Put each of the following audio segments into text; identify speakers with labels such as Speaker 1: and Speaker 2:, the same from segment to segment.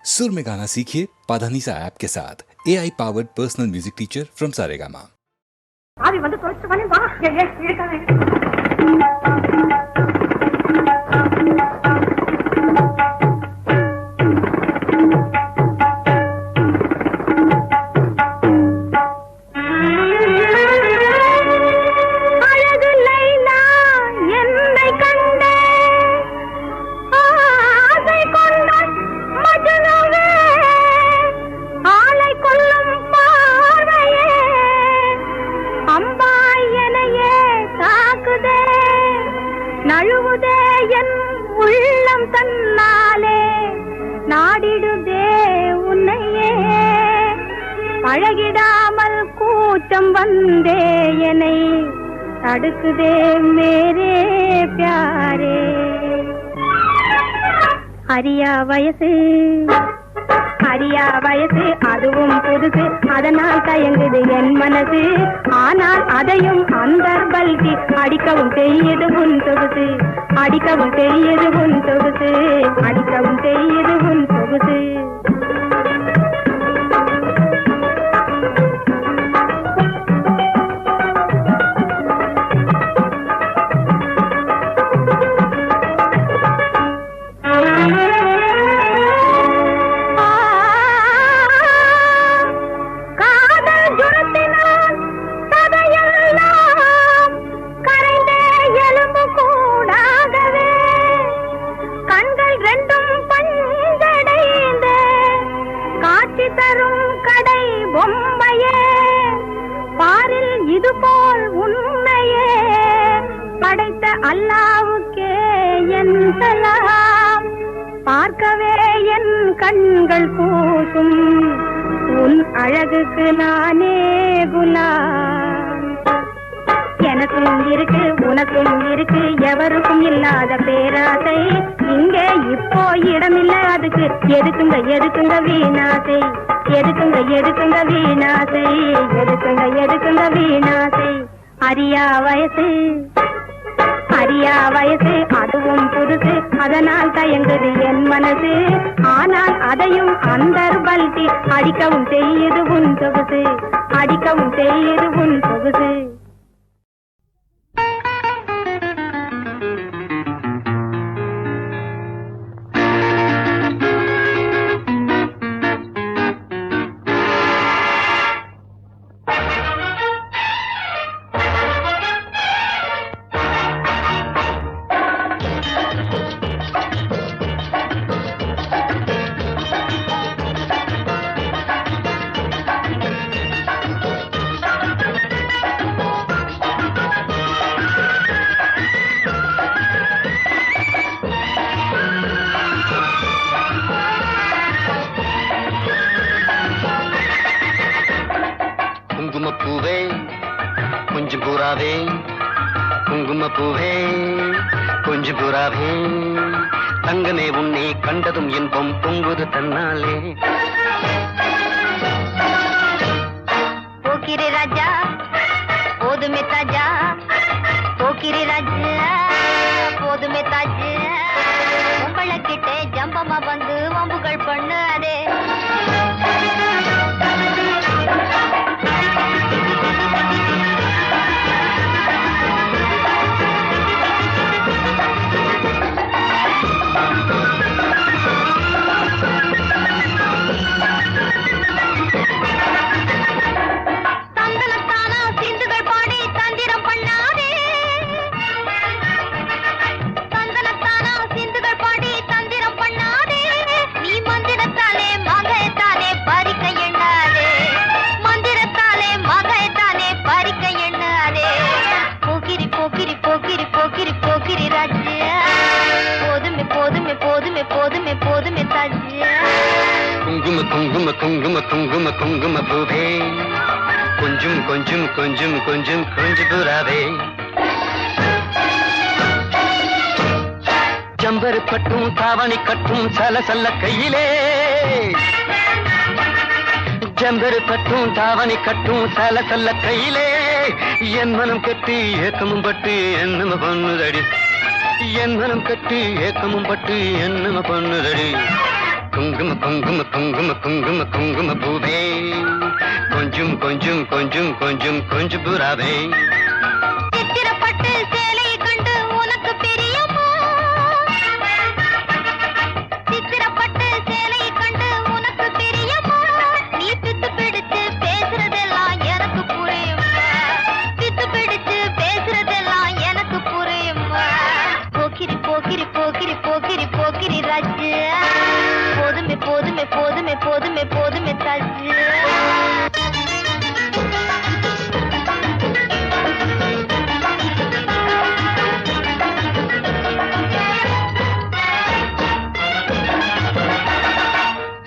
Speaker 1: सुर में गाना सीखिए पाधानीसा ऐप के साथ AI powered personal music teacher from Saregama.
Speaker 2: ஆவி வந்து தொலைச்சு பண்ணி வா இருக்காங்க நழுவுதே என் உள்ளம் தன்னாலே நாடிடுதே உன்னையே பழகிடாமல் கூச்சம் வந்தே என்னை தடுக்குதே மேரே பியாரே அரியா வயசு அதுவும் புதுசு அதனால் தயங்குது என் மனசு ஆனால் அதையும் அந்த பல்கி அடிக்கவும் தெரியுது உன் சொகுசு அடிக்கவும் தெரியுது உன் சொகுசு அடிக்கவும் தெரியுது உன் சொகுசு இதுபோல் உண்மையே படைத்த அல்லாவுக்கே என் சலாம் பார்க்கவே என் கண்கள் கூசும் உன் அழகுக்கு நானே குலாம் எனக்கும் இருக்கு உனக்கும் இருக்கு எவருக்கும் இல்லாத பேராசை இங்கே இப்போ இடமில்லை அதுக்கு எதுக்குங்க வீணாசை எதுக்குங்க வீணாசை எதுக்குங்க வீணாசை அரியா வயசு அதுவும் புதுசு அதனால் தயங்குது என் மனசு ஆனால் அதையும் அந்த பல்கி அடிக்கவும் தெரியுது உன் சொகுசு அடிக்கவும் தெரியுது உன் சொகுசு
Speaker 3: குங்குமப்பூவே கொஞ்சம் பூராவே குங்குமப்பூவே கொஞ்சம் பூராவே தங்கமே உன்னை கண்டதும் இன்பம் பொங்குது தன்னாலே
Speaker 4: போக்கிரி ராஜா போதுமே தாஜா போக்கிரி ராஜா போதுமே தாஜா உங்களை கிட்டே ஜம்பமா வந்து வம்புகள் பண்ணு அதே
Speaker 3: குங்கும பூவே கொஞ்சம் புறாவே ஜம்பரு பட்டும் தாவணி கட்டும் சலசல்ல கையிலே ஜம்பரு பட்டும் தாவணி கட்டும் சலசல்ல கையிலே என் மனம் கட்டி ஏக்கமும் பட்டு என்னம பொண்ணுதடி என் மனம் கட்டி ஏக்கமும் பட்டு என்னம பொண்ணுதடி குங்கும குங்கும குங்கும குங்கும குங்கும பூவே கொஞ்சம் கொஞ்சம் கொஞ்சம் கொஞ்சம் கொஞ்சம் புறாவே
Speaker 4: சித்திரப்பட்டு சேலையை கண்டு உனக்கு பிரியமா சித்திரப்பட்டு சேலையை கண்டு உனக்கு பிரியமா நீ பித்து பிடிச்சு பேசுறதெல்லாம் எனக்கு புரியுமா பித்து பிடிச்சு பேசுறதெல்லாம் எனக்கு புரியுமா போக்கிரி போக்கிரி போக்கிரி போக்கிரி போக்கிரி ராஜு போதுமே போதுமே போதுமே போதுமே போதுமே தாஜு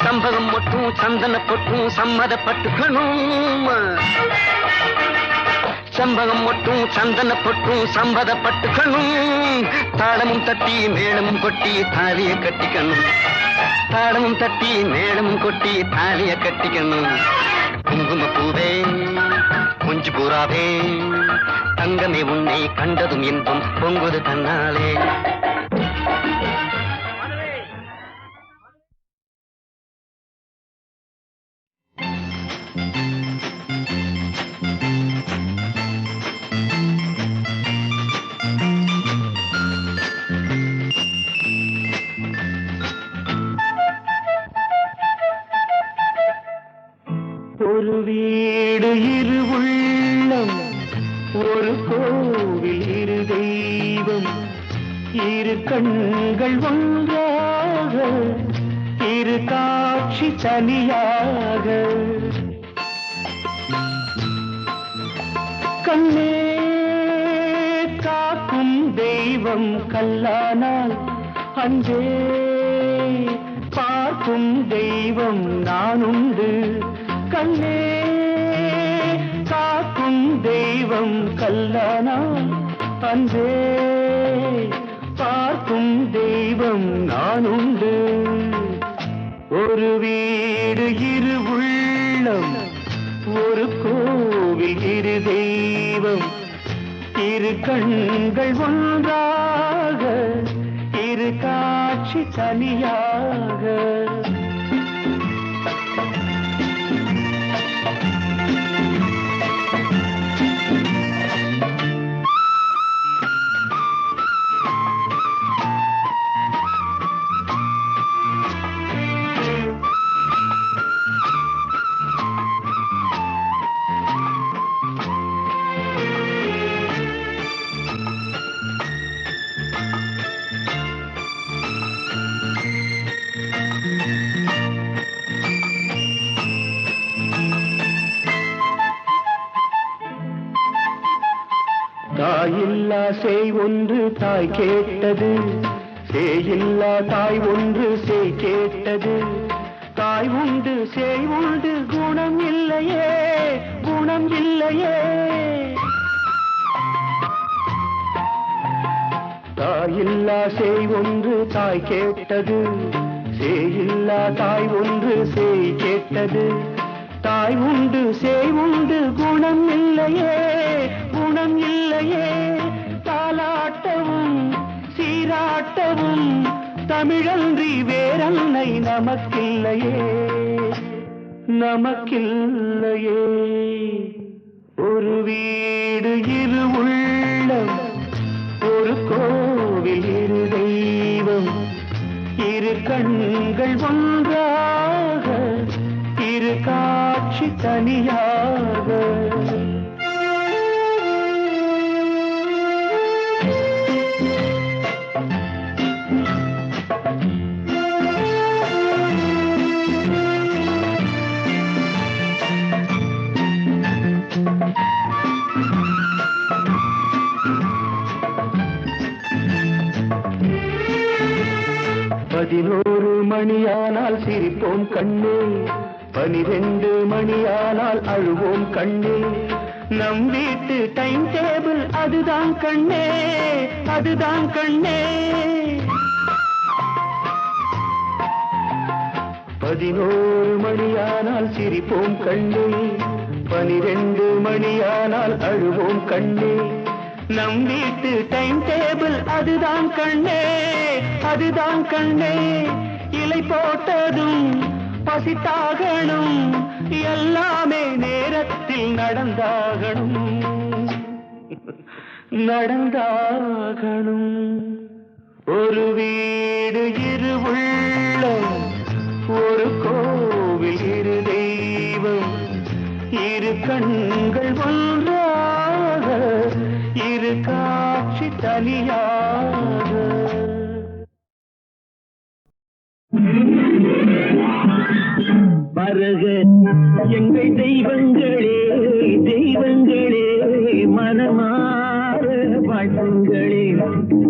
Speaker 3: சம்பகம் மட்டும் சந்தன பொட்டும் சம்மதப்பட்டுக்கணும் சம்பகம் மட்டும் சந்தன பொட்டும் சம்மதப்பட்டுக்கணும் தாளமும் தட்டி மேளமும் கொட்டி தாலிய கட்டிக்கணும் தாளமும் தட்டி மேளமும் கொட்டி தாலிய கட்டிக்கணும் குங்கும பூவே குஞ்சு பூராவே தங்கமே உன்னை கண்டதும் இன்பம் பொங்குது தன்னாலே
Speaker 5: ஒரு வீடு இரு உள்ளம் ஒரு கோவில் இரு தெய்வம் இரு கண்கள் ஒன்றாக இரு காட்சி தனியாக கண்ணே காக்கும் தெய்வம் கல்லானால் அஞ்சே பார்க்கும் தெய்வம் நானுண்டு கண்ணே காக்கும் தெய்வம் கல்லானால் அஞ்சே பார்க்கும் தெய்வம் நானுண்டு ஒரு வீடு இரு உள்ளம் ஒரு கோவில் இரு தெய்வம் இரு கண்கள் ஒன்றாக இரு காட்சி தனியாக தாயில்லா சேய் ஒன்று தாய் கேட்டது சேயில்லா தாய் ஒன்று சேய் கேட்டது தாய் உண்டு சேய் உண்டு குணம் இல்லையே குணம் இல்லையே தாயில்லா சேய் ஒன்று தாய் கேட்டது சேயில்லா தாய் ஒன்று சேய் கேட்டது தாய் உண்டு சேய் உண்டு குணம் இல்லையே குணம் இல்லையே தாலாட்டவும் சீராட்டவும் தமிழன்றி வேறன்னை நமக்கில்லையே நமக்கில்லையே ஒரு வீடு இரு உள்ளம் ஒரு கோவில் இரு தெய்வம் இரு கண்கள் ஒன்றாக இரு காட்சி தனியாக பதினோரு மணியானால் சிரிப்போம் கண்ணே 12 மணியானால் அழுவோம் கண்ணே நம் வீட்டு டைம் டேபிள் அதுதான் கண்ணே அதுதான் கண்ணே 11 மணியானால் சிரிப்போம் கண்ணே 12 மணியானால் அழுவோம் கண்ணே நம் வீட்டு டைம் டேபிள் அதுதான் கண்ணே அதுதான் கண்ணே பிள்ளை போட்டதும் பசித்தாகணும், எல்லாமே நேரத்தில் நடந்தாகணும், நடந்தாகணும். ஒரு வீடு இரு உள்ளம், ஒரு கோவில் இரு தெய்வம், இரு கண்கள் ஒன்றாக, இரு காட்சி தனியாக. வருக எங்கள் தெய்வங்களே, தெய்வங்களே, மனமாற வாழ்த்துங்களே,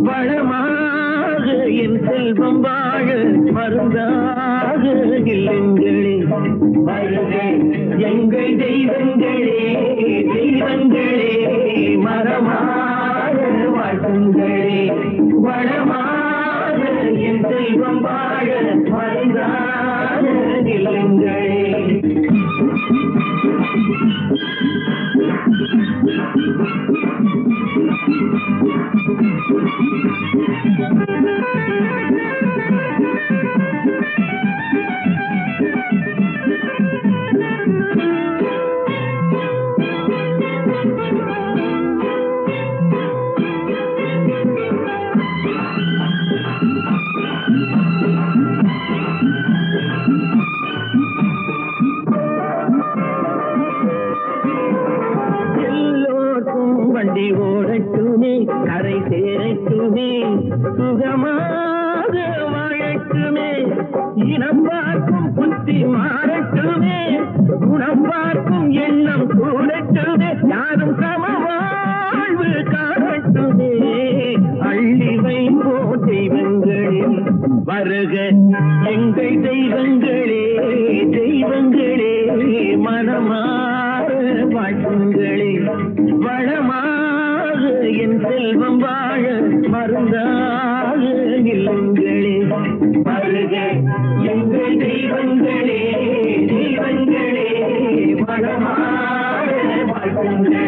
Speaker 5: வளமாக என் செல்வம் வாழ மருந்தாக இல்லங்களே. வருக எங்கள் தெய்வங்களே, தெய்வங்களே, மரமாற வாழ்த்துங்களே, வளமாக என் செல்வம் வாழ மருந்தாக இல்லங்களே. வண்டி ஓடட்டுமே, கரை சேரட்டுமே, சுகமாக வாழட்டுமே, இனம் பார்க்கும் புத்தி மாறட்டுமே, குணம் பார்க்கும் எண்ணம் கூடட்டுமே, யாரும் சமவாழ்வு காணட்டுமே. அள்ளி வைப்போ தெய்வங்களில் வருக எங்கள் தெய்வங்களே, தெய்வங்களே, மனமாற வாழ்த்துங்களே, வளமாக என் செல்வம் வாழ மருந்தாக இல்லங்களே. வருக எங்கள் தெய்வங்களே, தெய்வங்களே, வளமாக வாழ்த்துங்களே.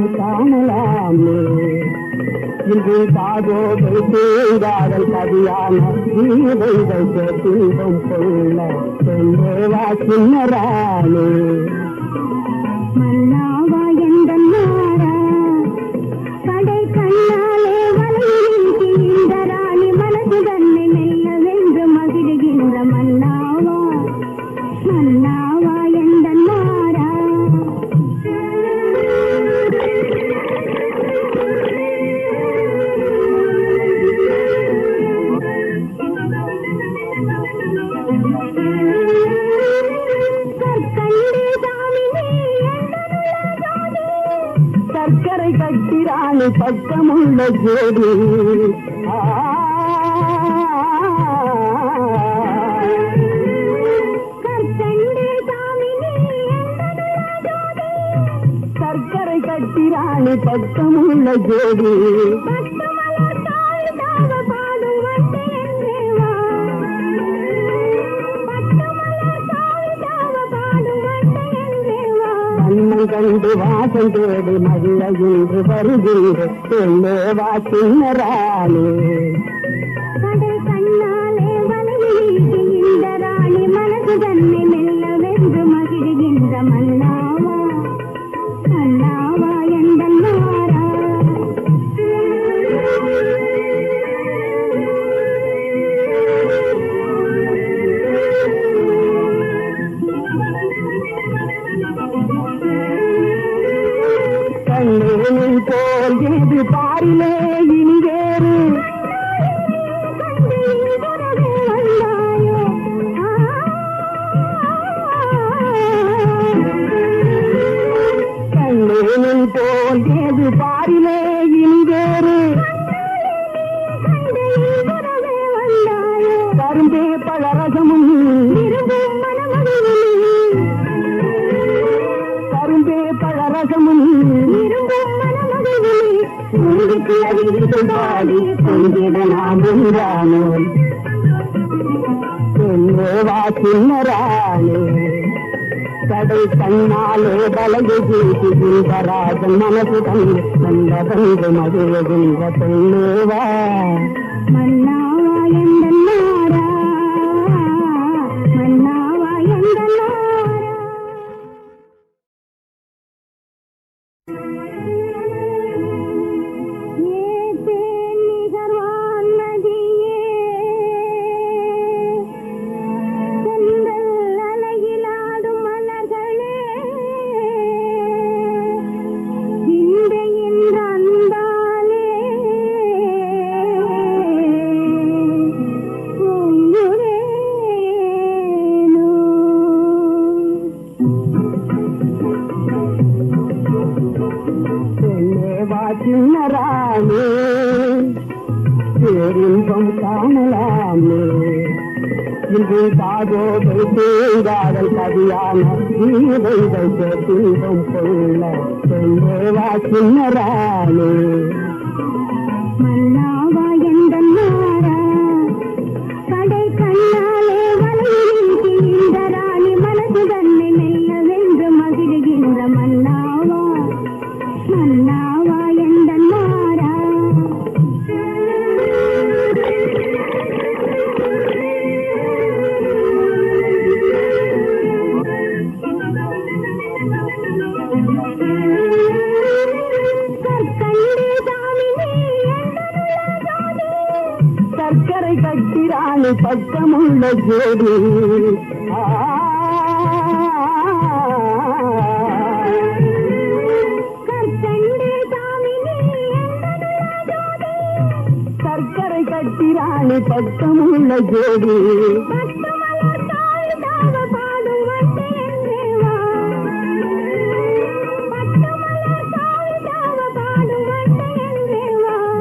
Speaker 5: இன்பம் காணலாமே இன்று காதோடு தேங்காதல் கதியான ஜீவைகள் இன்பம் கொள்ள சென்றேவா சின்னரானே
Speaker 2: மன்னாவா எந்த நாரா கடை கண்ணாலே வலையின்றி இந்த ராணி மனது தன்னை மெல்ல வென்று மகிழ்கின்ற மன்னாவா மன்னாவா எந்த நாரா
Speaker 5: சர்க்கரை கட்டிராணி பக்கமுள்ள ஜோடி சர்க்கரை கட்டிராணி பக்கமுள்ள ஜோடி கண்ணை கண்டு வாசம் தேடி மகிழ இன்று வருகின்ற என்னேவா சின்னராணே
Speaker 2: கடை கண்ணாலே வலையின்றி இந்த ராணி மனது தன்னை மெல்ல வென்று மகிழ்கின்ற மன்னாவா மன்னாவா எந்த நாரா
Speaker 5: கண்ணேனில் போல் ஏது பாரிலே இனி வேறு கண்ணேனில் போல் ஏது பாரிலே இனி வேறு கரும்பே பழரசமும் கரும்பே பழரசமும் உங்களுக்கு அறிவித்து பாடி கொஞ்சிட நாம் என்றானோ என்னேவா சின்னரானே கடை கண்ணாலே பலகை ஜீகின்ற ராஜன் மனசு தந்து நல்ல தந்து மகிழ்கின்ற பெண்ணேவா
Speaker 2: மன்னாவா எந்த நாரா மன்னாவா எந்த நாரா
Speaker 5: என்னேவா சின்னரானே பேரின்பம் காணலாமே இன்று காதோடு தேங்காதல் கதியான ஜீவைகள் இன்பம் கொள்ள என்னேவா சின்னரானே
Speaker 2: மன்னாவா எந்த நாரா கடை கண்ணாலே வலையின்றி இந்த ராணி மனது தன்னை மெல்ல வென்று மகிழ்கின்ற மன்னாவா மன்னாவா எந்த நாரா
Speaker 5: சர்க்கரை கட்டிராணி பக்கமுள்ள ஜோடி சர்க்கரை கட்டிராணி பக்கமுள்ள ஜோடி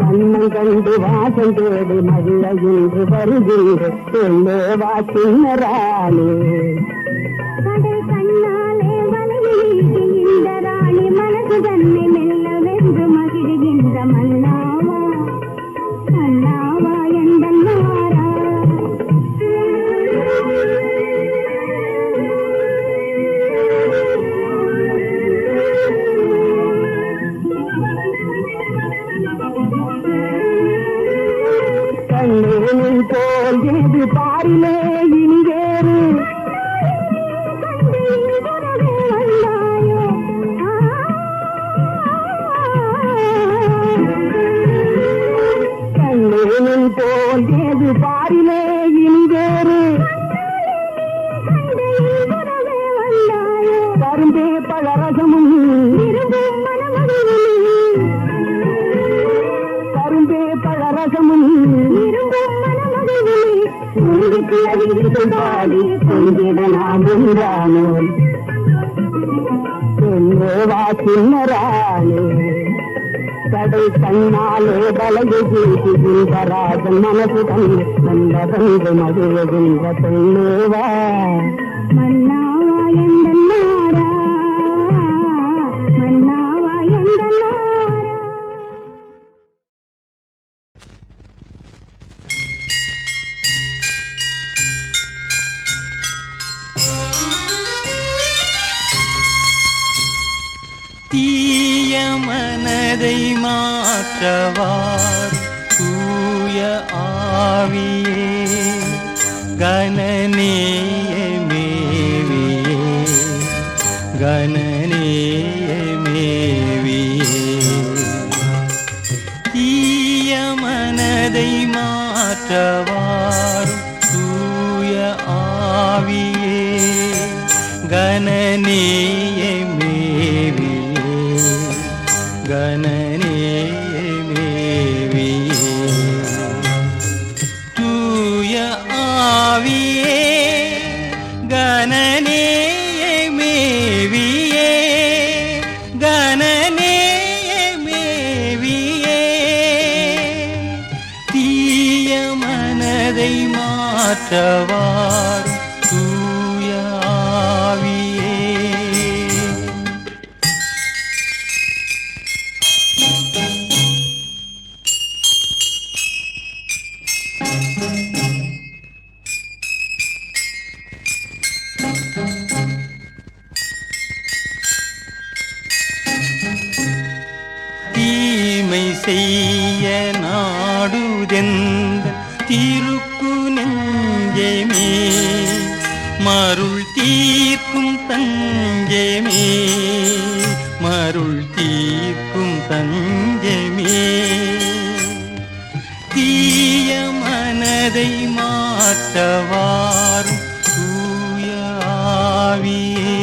Speaker 5: கண்ணை கண்டு வாசம் தேடி மகிழ இன்று வருகின்ற என்னேவா சின்னரானே
Speaker 2: கடை கண்ணாலே வலையின்றி இந்த ராணி மனது தன்னை மெல்ல வென்று மகிழ்கின்ற மன்னாவா மன்னாவா எந்த நாரா
Speaker 5: கண்ணேனில் போல் ஏது பாரிலே இனி வேறு கண்ணேனில் போல் ஏது பாரிலே இனி வேறு கரும்பே பழரசமும் கரும்பே பழரசமும் பாடி கொஞ்சிட நாம் என்றானோ என்னவா சின்னரானே கடை கண்ணாலே பலகை ஜீவிராஜன் மனசு தந்து வந்த வந்து மதுவகின்ற பெண்ணேவா மன்னாவா எந்த நாரா மன்னாவா எந்த நாரா.
Speaker 3: தீய மனதை மாற்றவார் தூய ஆவியே கணநேய மேவியே கணநேய மேவியே தீய மனதை மாற்றவார் தூய ஆவியே கணநேய மேவியே கணநேய மேவியே தூய ஆவியே கணநேய மேவியே கணநேய மேவியே தீய மனதை மாற்றவார் தூய ஆவியே. தீமை செய்ய நாடுதெந்த தீருக்கு நெஞ்சமே மருள் தீர்க்கும் தஞ்சமே மருள் தீர்க்கும் தஞ்சமே தீய மனதை மாற்றவாரும் தூய ஆவியே.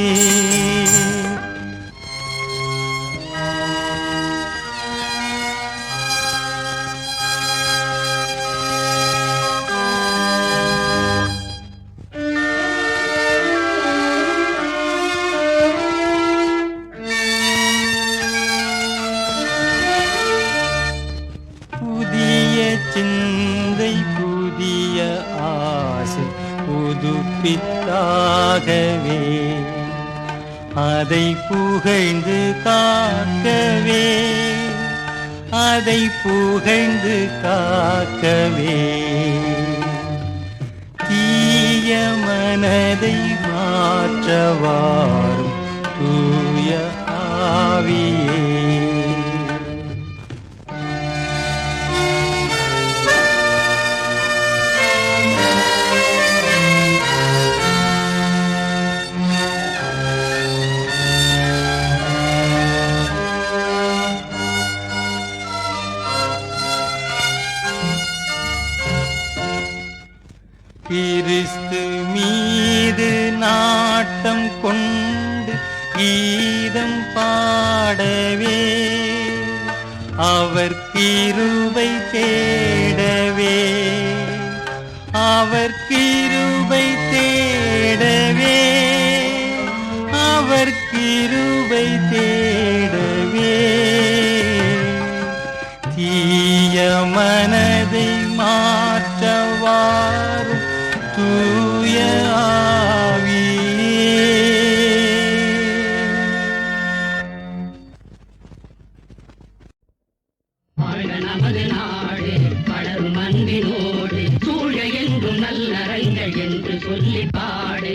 Speaker 3: புதிய சிந்தை புதிய ஆசை புதுப்பித்தாகவே அதை புகழ்ந்து காக்கவே அதை புகழ்ந்து காக்கவே தீய மனதை மாற்றவாரும் தூய ஆவியே. கிறிஸ்து மீது நாட்டம் கொண்டு கீதம் பாடவே அவர் கிருபை தேடவே அவர் கிருபை தேடவே அவர் கிருபை தேடவே தீய மனதை மாற்றவாரும் தூய ஆவியே.
Speaker 6: நமது நாடு வளரும் அன்பினோடு சூழ என்றும் நல்லறங்கள் என்று சொல்லி பாடு.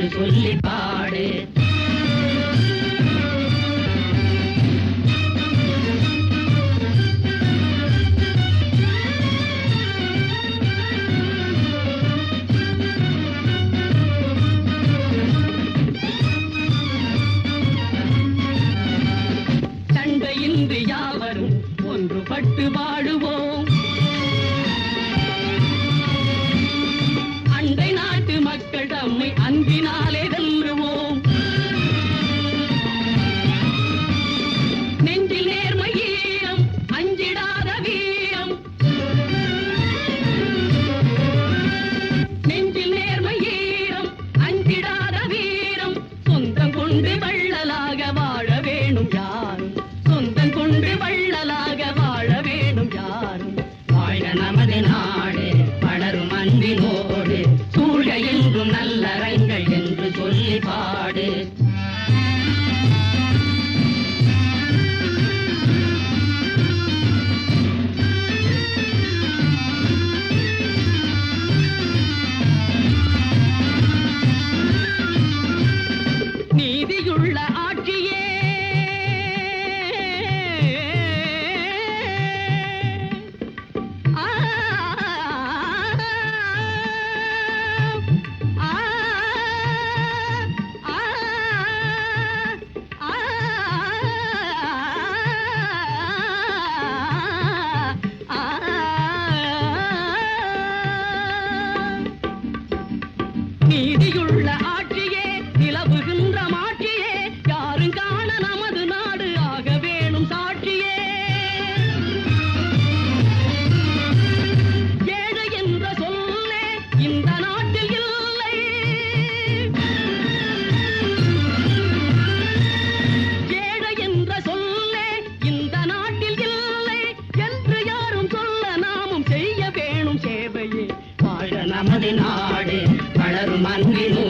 Speaker 6: என்று சொல்லி பாடு. சண்டையின்றி யாவரும் ஒன்றுபட்டு வாழுவோம். அண்டை நாட்டு மக்கள் தம்மை அன்பினாலே வெல்லுவோம். நெஞ்சில் நேர்மை ஈரம் அஞ்சிடாத வீரம். நெஞ்சில் நேர்மை ஈரம் அஞ்சிடாத வீரம். சொந்தம் கொண்டு வள்ளலாக வாழ வேணும் யாரும். சொந்தம் கொண்டு வள்ளலாக வாழ வேணும் யாரும். வாழ்க நமது நாடு வளரும் அன்பினோடு. சூழ என்றும் நல்லறங்கள் என்று சொல்லி பாடு. நீதியுள்ள ஆட்சியே ஆ, ஆ, ஆ, நீதியுள்ள ஆட்சியே நிலவுகின்ற மாட்சியே. யாரும் காண நமது நாடு ஆக வேணும் சாட்சியே. ஏழை என்ற சொல்லே இந்த நாட்டில் இல்லை. ஏழை என்ற சொல்லே இந்த நாட்டில் இல்லை என்று யாரும் சொல்ல நாமும் செய்ய வேணும் சேவையே. வாழ நமது நாடு வளரும் அன்பினோடு.